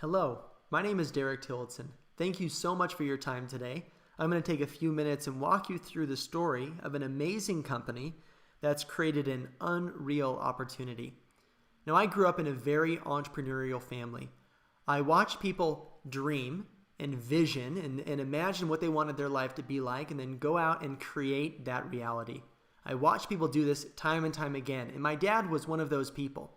Hello, my name is Derek Tillotson. Thank you so much for your time today. I'm going to take a few minutes and walk you through the story of an amazing company that's created an unreal opportunity. Now, I grew up in a very entrepreneurial family. I watched people dream and vision and imagine what they wanted their life to be like and then go out and create that reality. I watched people do this time and time again, and my dad was one of those people.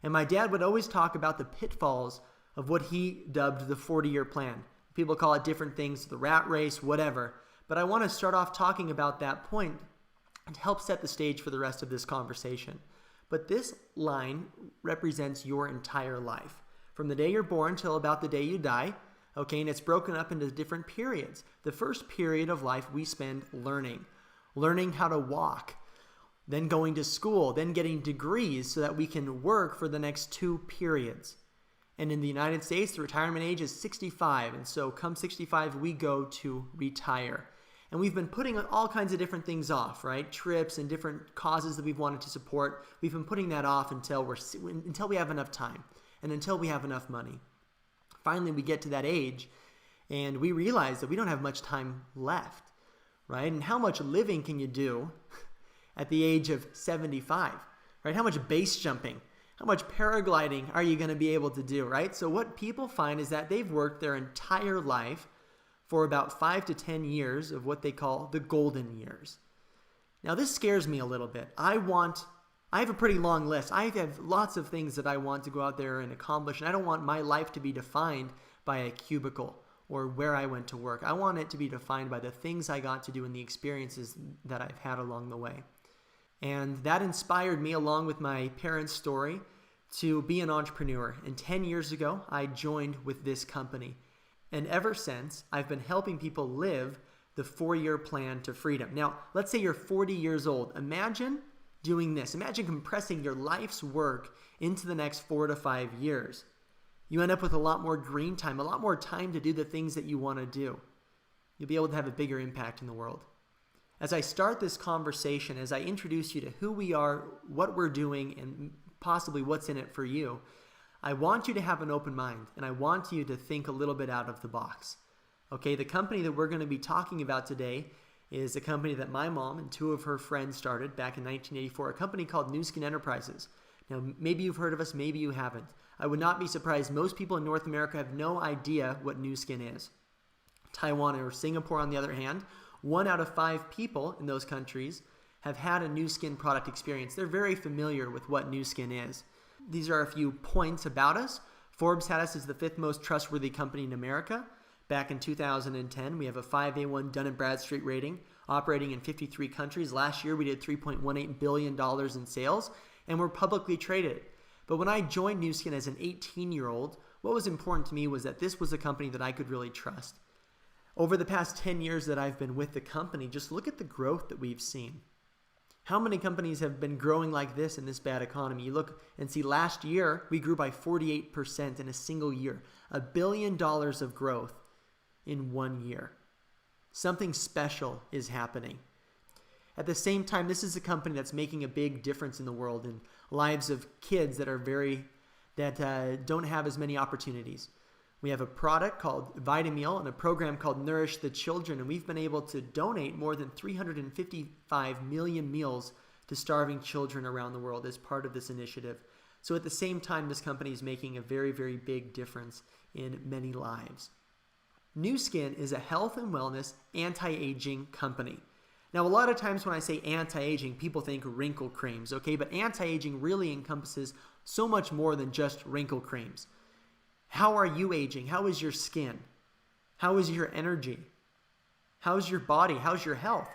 And my dad would always talk about the pitfalls of what he dubbed the 40-year plan. People call it different things, the rat race, whatever. But I want to start off talking about that point to help set the stage for the rest of this conversation. But this line represents your entire life, from the day you're born till about the day you die, okay? And it's broken up into different periods. The first period of life we spend learning how to walk, then going to school, then getting degrees so that we can work for the next 2 periods. And in the United States, the retirement age is 65. And so come 65, we go to retire. And we've been putting all kinds of different things off, right? Trips and different causes that we've wanted to support. We've been putting that off until we have enough time and until we have enough money. Finally, we get to that age and we realize that we don't have much time left, right? And how much living can you do at the age of 75, right? How much base jumping? How much paragliding are you going to be able to do, right? So what people find is that they've worked their entire life for about 5 to 10 years of what they call the golden years. Now this scares me a little bit. I have a pretty long list. I have lots of things that I want to go out there and accomplish, and I don't want my life to be defined by a cubicle or where I went to work. I want it to be defined by the things I got to do and the experiences that I've had along the way. And that inspired me, along with my parents' story, to be an entrepreneur. And 10 years ago, I joined with this company. And ever since, I've been helping people live the 4-year plan to freedom. Now, let's say you're 40 years old. Imagine doing this. Imagine compressing your life's work into the next 4 to 5 years. You end up with a lot more green time, a lot more time to do the things that you want to do. You'll be able to have a bigger impact in the world. As I start this conversation, as I introduce you to who we are, what we're doing, and possibly what's in it for you, I want you to have an open mind, and I want you to think a little bit out of the box. Okay, the company that we're going to be talking about today is a company that my mom and 2 of her friends started back in 1984, a company called Nu Skin Enterprises. Now, maybe you've heard of us, maybe you haven't. I would not be surprised. Most people in North America have no idea what Nu Skin is. Taiwan or Singapore, on the other hand, 1 out of 5 people in those countries have had a Nu Skin product experience. They're very familiar with what Nu Skin is. These are a few points about us. Forbes had us as the 5th most trustworthy company in America. Back in 2010, we have a 5A1 Dun & Bradstreet rating, operating in 53 countries. Last year, we did $3.18 billion in sales, and we're publicly traded. But when I joined Nu Skin as an 18-year-old, what was important to me was that this was a company that I could really trust. Over the past 10 years that I've been with the company, just look at the growth that we've seen. How many companies have been growing like this in this bad economy? You look and see last year, we grew by 48% in a single year. $1 billion of growth in 1 year. Something special is happening. At the same time, this is a company that's making a big difference in the world in lives of kids that don't have as many opportunities. We have a product called VitaMeal and a program called Nourish the Children, and we've been able to donate more than 355 million meals to starving children around the world as part of this initiative. So at the same time, this company is making a very, very big difference in many lives. Nu Skin is a health and wellness anti-aging company. Now, a lot of times when I say anti-aging, people think wrinkle creams, okay? But anti-aging really encompasses so much more than just wrinkle creams. How are you aging? How is your skin? How is your energy? How's your body? How's your health?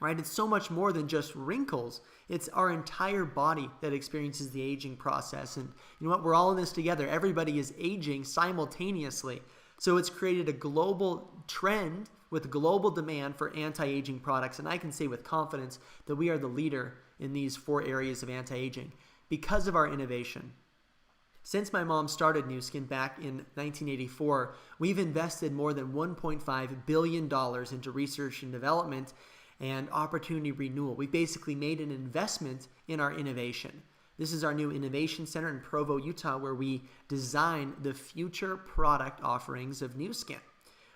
Right? It's so much more than just wrinkles. It's our entire body that experiences the aging process. And you know what? We're all in this together. Everybody is aging simultaneously. So it's created a global trend with global demand for anti-aging products. And I can say with confidence that we are the leader in these 4 areas of anti-aging because of our innovation. Since my mom started Nu Skin back in 1984, we've invested more than $1.5 billion into research and development and opportunity renewal. We basically made an investment in our innovation. This is our new innovation center in Provo, Utah, where we design the future product offerings of Nu Skin.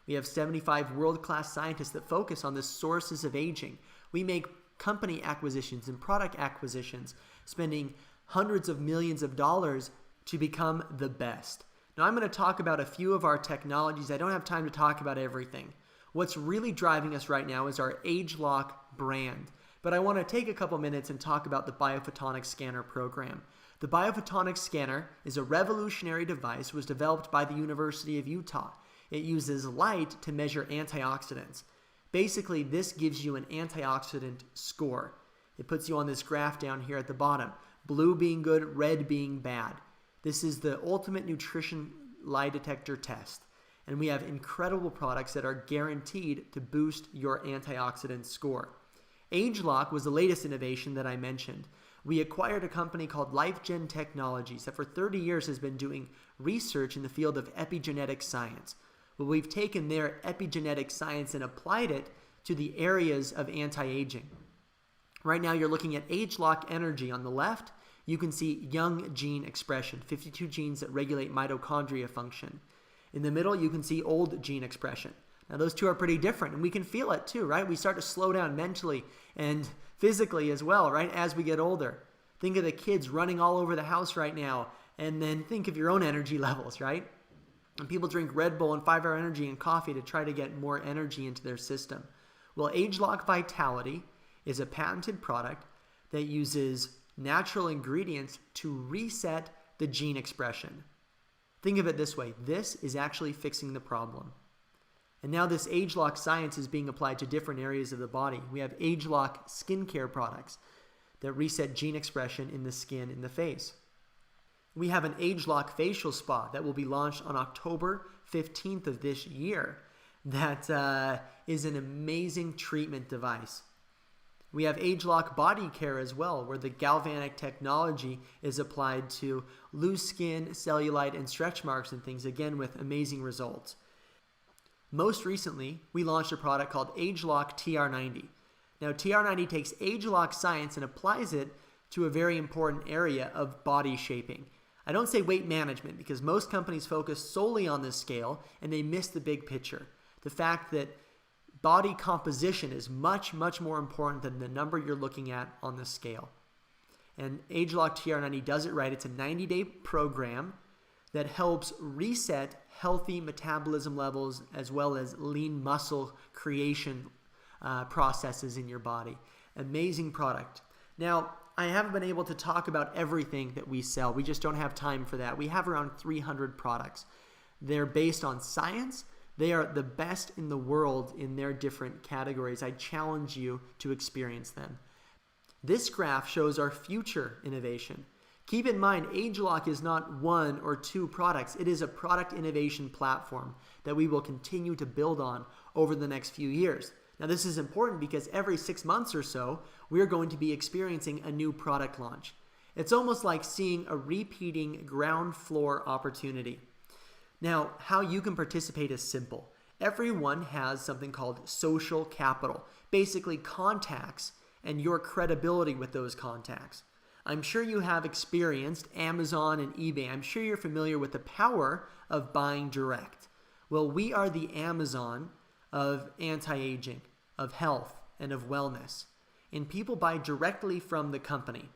We have 75 world-class scientists that focus on the sources of aging. We make company acquisitions and product acquisitions, spending hundreds of millions of dollars to become the best. Now, I'm going to talk about a few of our technologies. I don't have time to talk about everything. What's really driving us right now is our ageLOC brand. But I want to take a couple minutes and talk about the Biophotonics Scanner program. The Biophotonics Scanner is a revolutionary device that was developed by the University of Utah. It uses light to measure antioxidants. Basically, this gives you an antioxidant score. It puts you on this graph down here at the bottom. Blue being good, red being bad. This is the ultimate nutrition lie detector test. And we have incredible products that are guaranteed to boost your antioxidant score. ageLOC was the latest innovation that I mentioned. We acquired a company called LifeGen Technologies that for 30 years has been doing research in the field of epigenetic science. Well, we've taken their epigenetic science and applied it to the areas of anti-aging. Right now, you're looking at ageLOC Energy on the left. You can see young gene expression, 52 genes that regulate mitochondria function. In the middle, you can see old gene expression. Now, those two are pretty different, and we can feel it too, right? We start to slow down mentally and physically as well, right, as we get older. Think of the kids running all over the house right now, and then think of your own energy levels, right? And people drink Red Bull and 5-Hour Energy and coffee to try to get more energy into their system. Well, ageLOC Vitality is a patented product that uses natural ingredients to reset the gene expression. Think of it this way. This is actually fixing the problem. And now this ageLOC science is being applied to different areas of the body. We have ageLOC skincare products that reset gene expression in the skin in the face. We have an ageLOC facial spa that will be launched on October 15th of this year. That is an amazing treatment device. We have ageLOC body care as well, where the galvanic technology is applied to loose skin, cellulite, and stretch marks and things, again with amazing results. Most recently, we launched a product called ageLOC TR90. Now, TR90 takes ageLOC science and applies it to a very important area of body shaping. I don't say weight management because most companies focus solely on this scale and they miss the big picture. The fact that body composition is much, much more important than the number you're looking at on the scale. And ageLOC TR90 does it right. It's a 90-day program that helps reset healthy metabolism levels as well as lean muscle creation processes in your body. Amazing product. Now, I haven't been able to talk about everything that we sell. We just don't have time for that. We have around 300 products. They're based on science. They are the best in the world in their different categories. I challenge you to experience them. This graph shows our future innovation. Keep in mind, ageLOC is not one or two products. It is a product innovation platform that we will continue to build on over the next few years. Now, this is important because every 6 months or so, we're going to be experiencing a new product launch. It's almost like seeing a repeating ground floor opportunity. Now, how you can participate is simple. Everyone has something called social capital, basically contacts and your credibility with those contacts. I'm sure you have experienced Amazon and eBay. I'm sure you're familiar with the power of buying direct. Well, we are the Amazon of anti-aging, of health, and of wellness. And people buy directly from the company.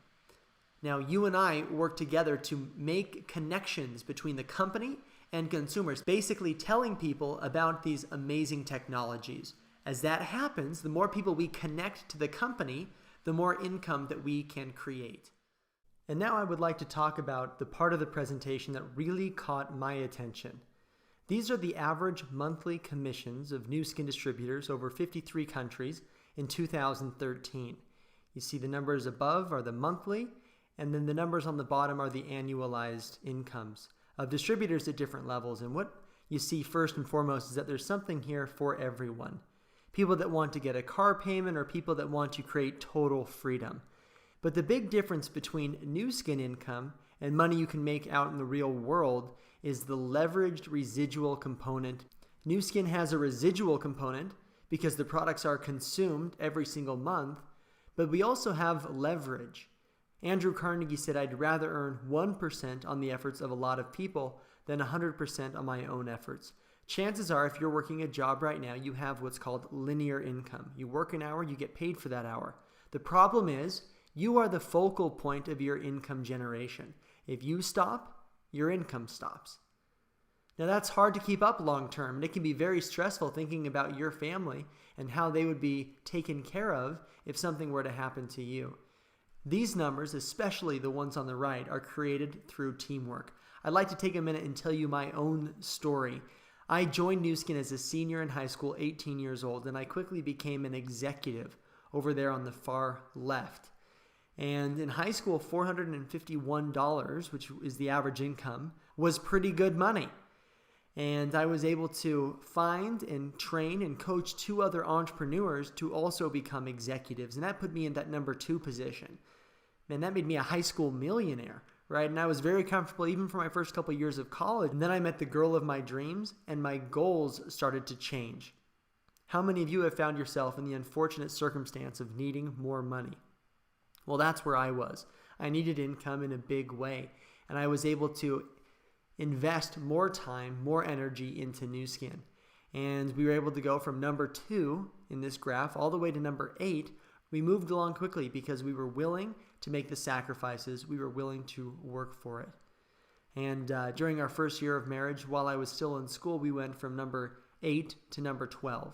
Now, you and I work together to make connections between the company and consumers, basically telling people about these amazing technologies. As that happens, the more people we connect to the company, the more income that we can create. And now I would like to talk about the part of the presentation that really caught my attention. These are the average monthly commissions of Nu Skin distributors over 53 countries in 2013. You see the numbers above are the monthly, and then the numbers on the bottom are the annualized incomes of distributors at different levels. And what you see first and foremost is that there's something here for everyone. People that want to get a car payment or people that want to create total freedom. But the big difference between Nu Skin income and money you can make out in the real world is the leveraged residual component. Nu Skin has a residual component because the products are consumed every single month, but we also have leverage. Andrew Carnegie said, "I'd rather earn 1% on the efforts of a lot of people than 100% on my own efforts." Chances are, if you're working a job right now, you have what's called linear income. You work an hour, you get paid for that hour. The problem is, you are the focal point of your income generation. If you stop, your income stops. Now that's hard to keep up long term, and it can be very stressful thinking about your family and how they would be taken care of if something were to happen to you. These numbers, especially the ones on the right, are created through teamwork. I'd like to take a minute and tell you my own story. I joined Nu Skin as a senior in high school, 18 years old, and I quickly became an executive over there on the far left. And in high school, $451, which is the average income, was pretty good money. And I was able to find and train and coach 2 other entrepreneurs to also become executives. And that put me in that number 2 position. Man, that made me a high school millionaire, right? And I was very comfortable even for my first couple of years of college. And then I met the girl of my dreams and my goals started to change. How many of you have found yourself in the unfortunate circumstance of needing more money? Well, that's where I was. I needed income in a big way. And I was able to invest more time, more energy into Nu Skin. And we were able to go from number 2 in this graph all the way to number 8. We moved along quickly because we were willing to make the sacrifices. We were willing to work for it. And during our first year of marriage, while I was still in school, we went from number 8 to number 12.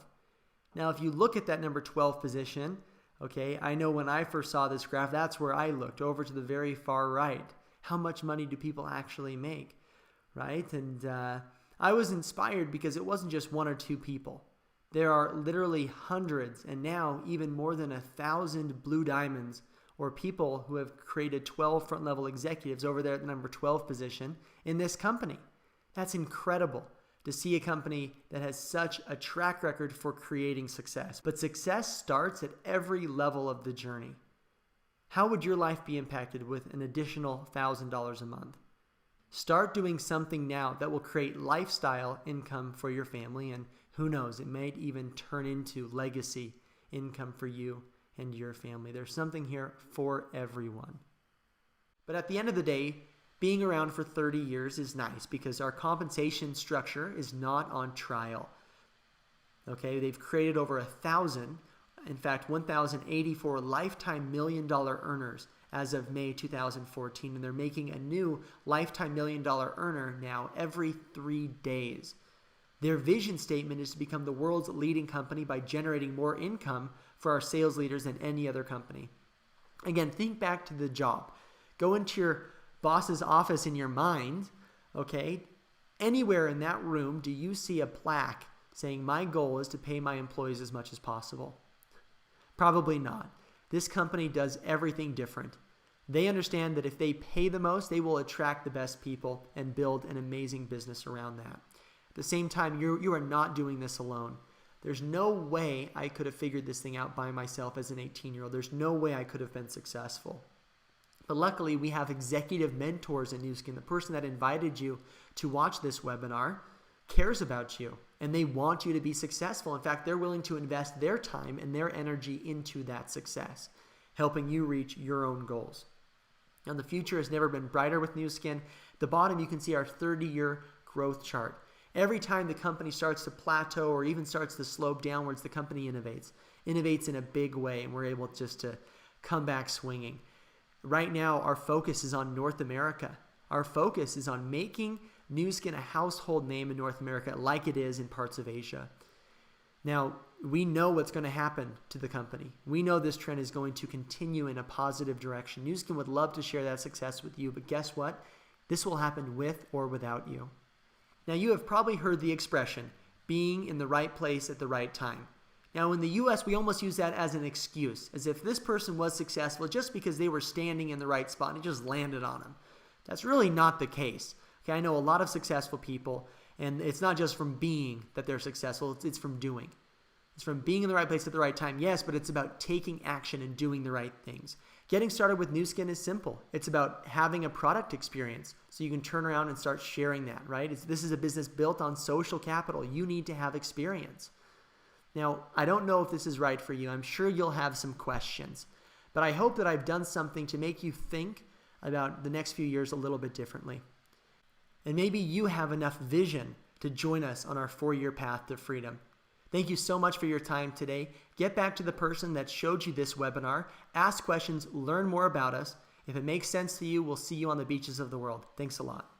Now, if you look at that number 12 position, okay, I know when I first saw this graph, that's where I looked, over to the very far right. How much money do people actually make, right? And I was inspired because it wasn't just 1 or 2 people. There are literally hundreds, and now even more than 1,000 blue diamonds, or people who have created 12 front-level executives over there at the number 12 position in this company. That's incredible to see a company that has such a track record for creating success. But success starts at every level of the journey. How would your life be impacted with an additional $1,000 a month? Start doing something now that will create lifestyle income for your family, and who knows, it might even turn into legacy income for you and your family. There's something here for everyone. But at the end of the day, being around for 30 years is nice because our compensation structure is not on trial. Okay, they've created over 1,000, in fact, 1,084 lifetime $1 million earners as of May 2014, and they're making a new lifetime $1 million earner now every 3 days. Their vision statement is to become the world's leading company by generating more income for our sales leaders than any other company. Again, think back to the job. Go into your boss's office in your mind, okay? Anywhere in that room, do you see a plaque saying, "My goal is to pay my employees as much as possible"? Probably not. This company does everything different. They understand that if they pay the most, they will attract the best people and build an amazing business around that. At the same time, you are not doing this alone. There's no way I could have figured this thing out by myself as an 18-year-old. There's no way I could have been successful. But luckily, we have executive mentors in Nu Skin. The person that invited you to watch this webinar cares about you, and they want you to be successful. In fact, they're willing to invest their time and their energy into that success, helping you reach your own goals. Now, the future has never been brighter with Nu Skin. At the bottom, you can see our 30-year growth chart. Every time the company starts to plateau or even starts to slope downwards, the company innovates in a big way, and we're able just to come back swinging. Right now, our focus is on North America. Our focus is on making Nu Skin a household name in North America like it is in parts of Asia. Now, we know what's going to happen to the company. We know this trend is going to continue in a positive direction. Nu Skin would love to share that success with you, but guess what? This will happen with or without you. Now, you have probably heard the expression, being in the right place at the right time. Now, in the U.S., we almost use that as an excuse, as if this person was successful just because they were standing in the right spot and it just landed on them. That's really not the case. Okay, I know a lot of successful people, and it's not just from being that they're successful, it's from doing. It's from being in the right place at the right time, yes, but it's about taking action and doing the right things. Getting started with Nu Skin is simple. It's about having a product experience so you can turn around and start sharing that, right? This is a business built on social capital. You need to have experience. Now, I don't know if this is right for you. I'm sure you'll have some questions. But I hope that I've done something to make you think about the next few years a little bit differently. And maybe you have enough vision to join us on our 4-year path to freedom. Thank you so much for your time today. Get back to the person that showed you this webinar. Ask questions, learn more about us. If it makes sense to you, we'll see you on the beaches of the world. Thanks a lot.